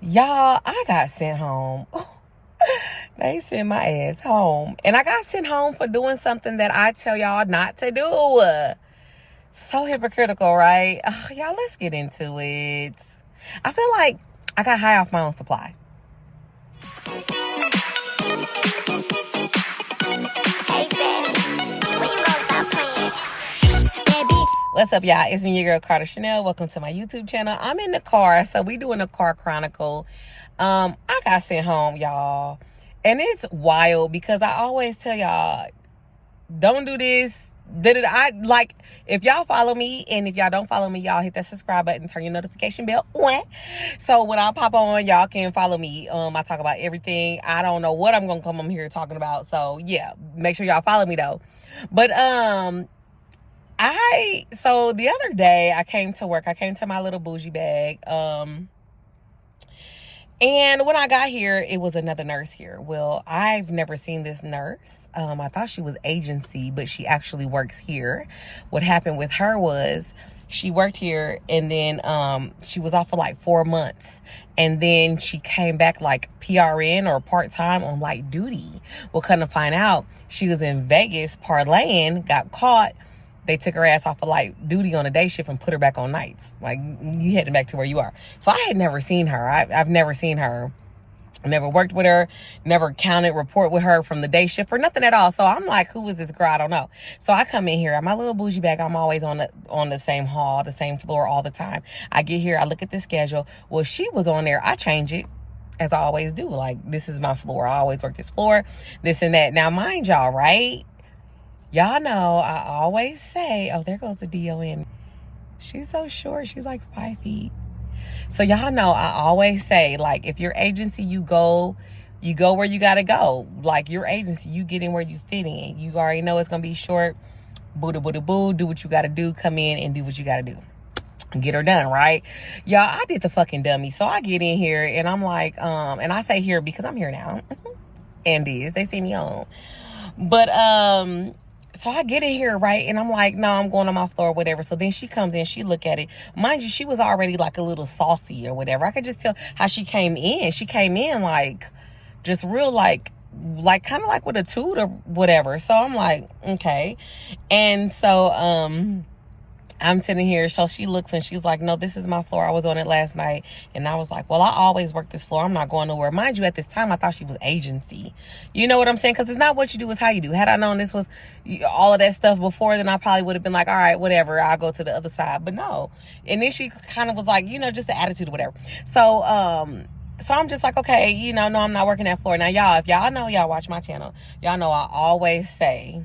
Y'all, I got sent home. They sent my ass home. And I got sent home for doing something that I tell y'all not to do. So hypocritical, right? Y'all, let's get into it. I feel like I got high off my own supply. What's up, y'all? It's me, your girl, Carter Chanel. Welcome to my YouTube channel. I'm in the car, so we doing a car chronicle. I got sent home, y'all. And it's wild because I always tell y'all, don't do this. If y'all follow me, and if y'all don't follow me, y'all hit that subscribe button, turn your notification bell on. So when I pop on, y'all can follow me. I talk about everything. I don't know what I'm gonna come on here talking about. So yeah, make sure y'all follow me though. But so the other day I came to work. I came to my little bougie bag. And when I got here, it was another nurse here. Well, I've never seen this nurse. I thought she was agency, but she actually works here. What happened with her was she worked here, and then she was off for like 4 months. And then she came back like PRN or part-time on light duty. Well, come to find out, she was in Vegas parlaying, got caught. They took her ass off of light duty on a day shift and put her back on nights. Like, you heading back to where you are. So I had never seen her. I've never seen her. Never worked with her. Never counted report with her from the day shift or nothing at all. So I'm like, who is this girl? I don't know. So I come in here. At my little bougie bag, I'm always on the same hall, the same floor all the time. I get here. I look at the schedule. Well, she was on there. I change it, as I always do. Like, this is my floor. I always work this floor, this and that. Now, mind y'all, right? Y'all know I always say, oh, there goes the DON. She's so short. She's like 5 feet. So y'all know I always say, like, if your agency, you go where you got to go. Like, your agency, you get in where you fit in. You already know it's going to be short. Boo-da-boo-da-boo. Do what you got to do. Come in and do what you got to do. Get her done, right? Y'all, I did the fucking dummy. So I get in here and I'm like, and I say here because I'm here now. And they see me on. But, so I get in here, right? And I'm like, no, I'm going on my floor or whatever. So then she comes in, she look at it. Mind you, she was already like a little saucy or whatever. I could just tell how she came in. She came in like, just real like kind of like with a toot or whatever. So I'm like, okay. And so, I'm sitting here, so she looks and she's like, no, this is my floor. I was on it last night. And I was like, well, I always work this floor. I'm not going nowhere. Mind you, at this time, I thought she was agency. You know what I'm saying? Because it's not what you do, it's how you do. Had I known this was all of that stuff before, then I probably would have been like, all right, whatever. I'll go to the other side. But no. And then she kind of was like, just the attitude or whatever. So I'm just like, okay, no, I'm not working that floor. Now, y'all, if y'all know, y'all watch my channel, y'all know I always say,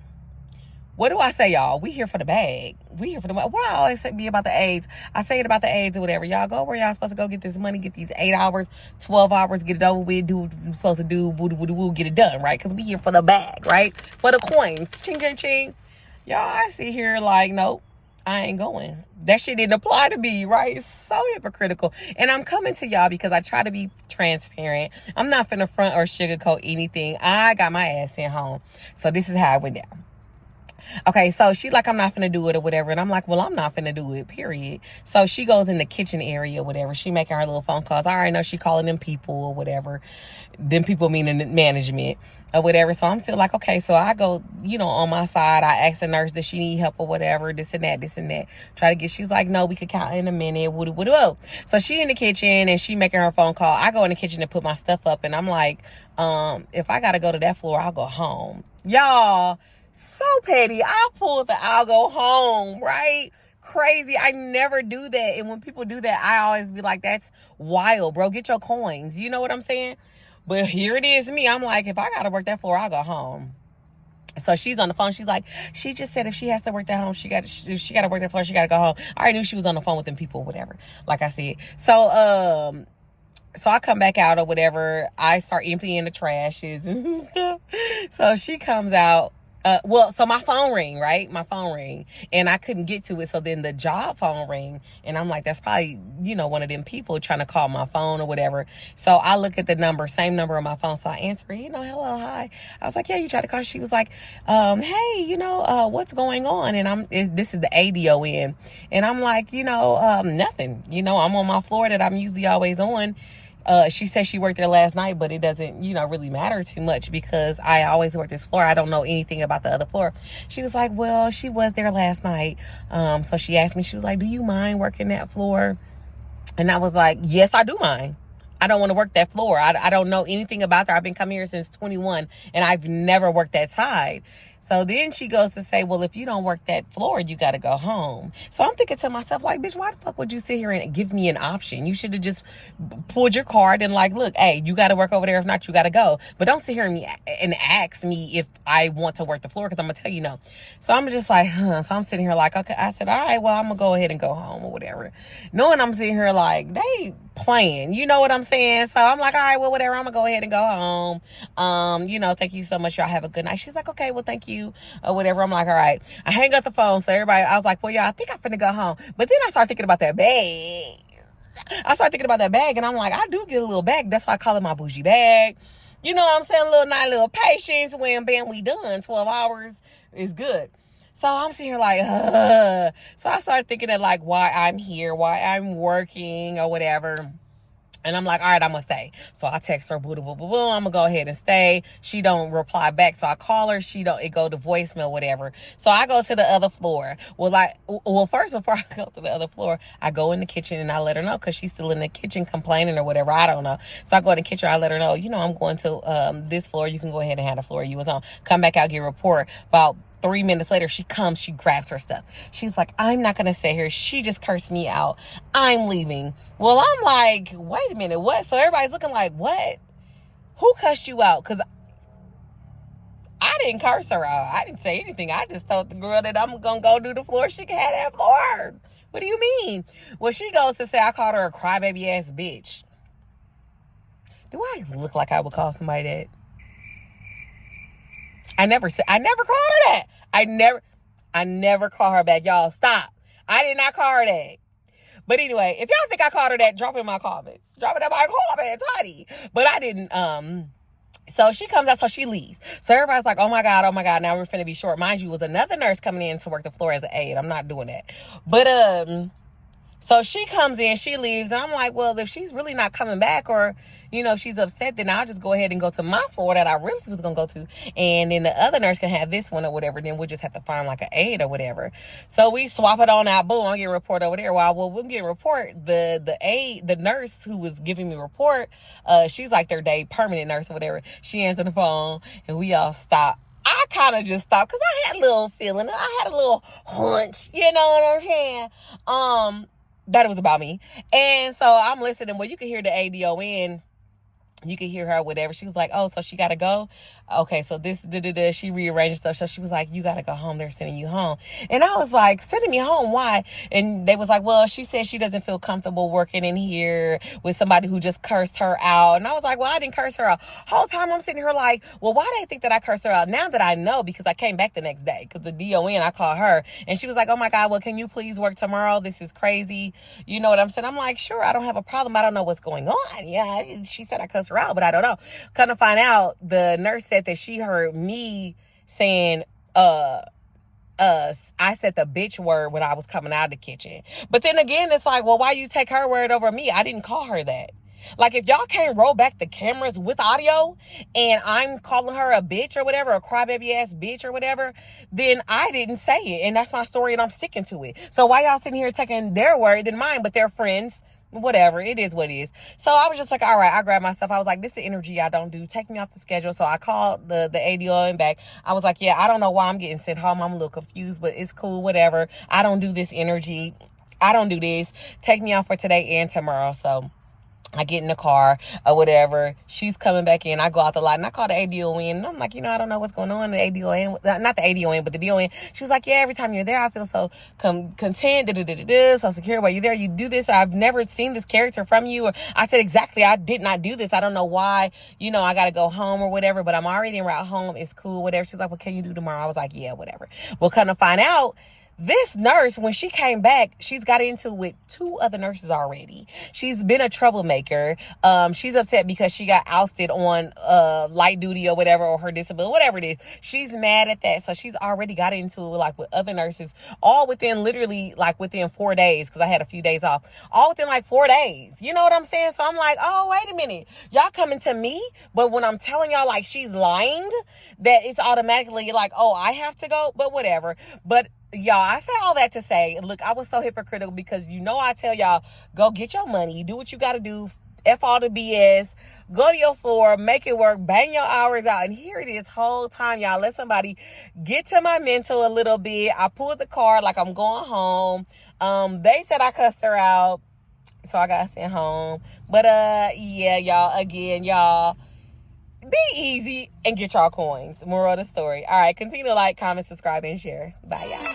what do I say, y'all? We here for the bag. We here for the money. What I always say be about the AIDS. I say it about the AIDS or whatever. Y'all go where y'all supposed to go get this money, get these 8 hours, 12 hours, get it over with, do what you're supposed to do, woo, get it done, right? Because we here for the bag, right? For the coins. Ching, ching, ching. Y'all, I sit here like, nope, I ain't going. That shit didn't apply to me, right? It's so hypocritical. And I'm coming to y'all because I try to be transparent. I'm not finna front or sugarcoat anything. I got my ass sent home. So this is how it went down. Okay, so she like, I'm not finna do it or whatever. And I'm like, well, I'm not finna do it, period. So she goes in the kitchen area or whatever. She making her little phone calls. I already know she calling them people or whatever. Them people meaning management or whatever. So I'm still like, okay. So I go, on my side. I ask the nurse, does she need help or whatever? This and that. Try to get, she's like, no, we could count in a minute. Woo. So she in the kitchen and she making her phone call. I go in the kitchen to put my stuff up. And I'm like, if I got to go to that floor, I'll go home. Y'all. So petty. I'll go home, right? Crazy. I never do that. And when people do that, I always be like, that's wild, bro. Get your coins. You know what I'm saying? But here it is me. I'm like, if I got to work that floor, I'll go home. So she's on the phone. She's like, she just said if she has to work that home, she got to work that floor. She got to go home. I already knew she was on the phone with them people, whatever. Like I said. So I come back out or whatever. I start emptying the trashes and stuff. So she comes out. So my phone ring, right? My phone ring. And I couldn't get to it. So then the job phone ring. And I'm like, that's probably, one of them people trying to call my phone or whatever. So I look at the number, same number on my phone. So I answer, hello, hi. I was like, yeah, you tried to call. She was like, hey, what's going on? And this is the ADON. And I'm like, nothing. I'm on my floor that I'm usually always on. She said she worked there last night, but it doesn't, really matter too much because I always work this floor. I don't know anything about the other floor. She was like, well, she was there last night. So she asked me, she was like, do you mind working that floor? And I was like, yes, I do mind. I don't want to work that floor. I don't know anything about there. I've been coming here since 21 and I've never worked that side. So then she goes to say, well, if you don't work that floor, you got to go home. So I'm thinking to myself, like, bitch, why the fuck would you sit here and give me an option? You should have just pulled your card and like, look, hey, you got to work over there. If not, you got to go. But don't sit here and ask me if I want to work the floor because I'm going to tell you no. So I'm just like, So I'm sitting here like, okay. I said, all right, well, I'm going to go ahead and go home or whatever. Knowing I'm sitting here like, they playing. You know what I'm saying? So I'm like, all right, well, whatever. I'm going to go ahead and go home. Thank you so much. Y'all have a good night. She's like, okay, well, thank you. Or whatever. I'm like, all right. I hang up the phone. So I was like, well, yeah, I think I'm finna go home. But then I started thinking about that bag. And I'm like, I do get a little bag. That's why I call it my bougie bag. You know what I'm saying? A little nice little patience when, bam, we done. 12 hours is good. So I'm sitting here like, So I started thinking of like why I'm here, why I'm working or whatever. And I'm like, all right, I'm going to stay. So I text her, boo, boo, boo, boo. I'm going to go ahead and stay. She don't reply back. So I call her. It go to voicemail, whatever. So I go to the other floor. First, before I go to the other floor, I go in the kitchen and I let her know because she's still in the kitchen complaining or whatever. I don't know. So I go in the kitchen. I let her know, I'm going to this floor. You can go ahead and have the floor you was on. Come back out, get a report. About 3 minutes later, she comes, she grabs her stuff. She's like, I'm not going to stay here. She just cursed me out. I'm leaving. Well, I'm like, wait a minute, what? So everybody's looking like, what? Who cussed you out? Because I didn't curse her out. I didn't say anything. I just told the girl that I'm going to go do the floor. She can have that floor. What do you mean? Well, she goes to say I called her a crybaby ass bitch. Do I look like I would call somebody that? I never called her that. I never call her back. Y'all stop. I did not call her that. But anyway, if y'all think I called her that, drop it in my comments. Drop it in my comments, honey. But I didn't, so she comes out, so she leaves. So everybody's like, oh my God, now we're finna be short. Mind you, it was another nurse coming in to work the floor as an aide. I'm not doing that. But, so she comes in, she leaves, and I'm like, well, if she's really not coming back or, she's upset, then I'll just go ahead and go to my floor that I really was going to go to. And then the other nurse can have this one or whatever. Then we'll just have to find like an aide or whatever. So we swap it on out. Boom, I'm getting a report over there. While we're getting a report, the nurse who was giving me a report, she's like their day permanent nurse or whatever. She answered the phone and we all stopped. I kind of just stopped because I had a little feeling. I had a little hunch, you know what I'm saying? That it was about me. And so I'm listening. Well, you can hear the ADON. You can hear her, whatever. She was like, oh, so she got to go? Okay, so she rearranged stuff. So she was like, you got to go home. They're sending you home. And I was like, sending me home? Why? And they was like, well, she said she doesn't feel comfortable working in here with somebody who just cursed her out. And I was like, well, I didn't curse her out. Whole time I'm sitting here like, well, why do they think that I cursed her out? Now that I know, because I came back the next day, because the DON, I called her. And she was like, oh my God, well, can you please work tomorrow? This is crazy. You know what I'm saying? I'm like, sure, I don't have a problem. I don't know what's going on. Yeah, she said I cussed her out, but I don't know. Come to find out, the nurse said that she heard me saying, I said the bitch word when I was coming out of the kitchen. But then again, it's like, well, why you take her word over me? I didn't call her that. Like, if y'all can't roll back the cameras with audio and I'm calling her a bitch or whatever, a crybaby ass bitch or whatever, then I didn't say it. And that's my story and I'm sticking to it. So why y'all sitting here taking their word than mine, but they're friends? Whatever, it is what it is. So I was just like, all right, I grabbed myself. I was like, this is the energy I don't do. Take me off the schedule. So I called the ADO back. I was like, yeah, I don't know why I'm getting sent home. I'm a little confused, but it's cool, whatever. I don't do this energy. I don't do this. Take me off for today and tomorrow. So I get in the car or whatever. She's coming back in. I go out the lot and I call the ADON. And I'm like, I don't know what's going on. The ADON, not the ADON, but the DON. She was like, yeah, every time you're there, I feel so content, so secure. While you're there, you do this. I've never seen this character from you. Or I said, exactly, I did not do this. I don't know why, I got to go home or whatever, but I'm already en route home. It's cool, whatever. She's like, what can you do tomorrow? I was like, yeah, whatever. Well, come to find out, This nurse, when she came back, she's got into it with 2 other nurses already. She's been a troublemaker. She's upset because she got ousted on light duty or whatever, or her disability, whatever it is. She's mad at that. So she's already got into it like with other nurses, all within literally like within 4 days, because I had a few days off. All within like 4 days. You know what I'm saying? So I'm like, oh, wait a minute. Y'all coming to me? But when I'm telling y'all like she's lying, that it's automatically like, oh, I have to go, but whatever. But y'all, I say all that to say, look, I was so hypocritical because I tell y'all, go get your money, do what you got to do, F all the BS, go to your floor, make it work, bang your hours out. And here it is, whole time, y'all, let somebody get to my mental a little bit. I pulled the card like I'm going home. They said I cussed her out, so I got sent home. But yeah, y'all, again, y'all, be easy and get y'all coins. Moral of the story. All right, continue to like, comment, subscribe, and share. Bye, y'all.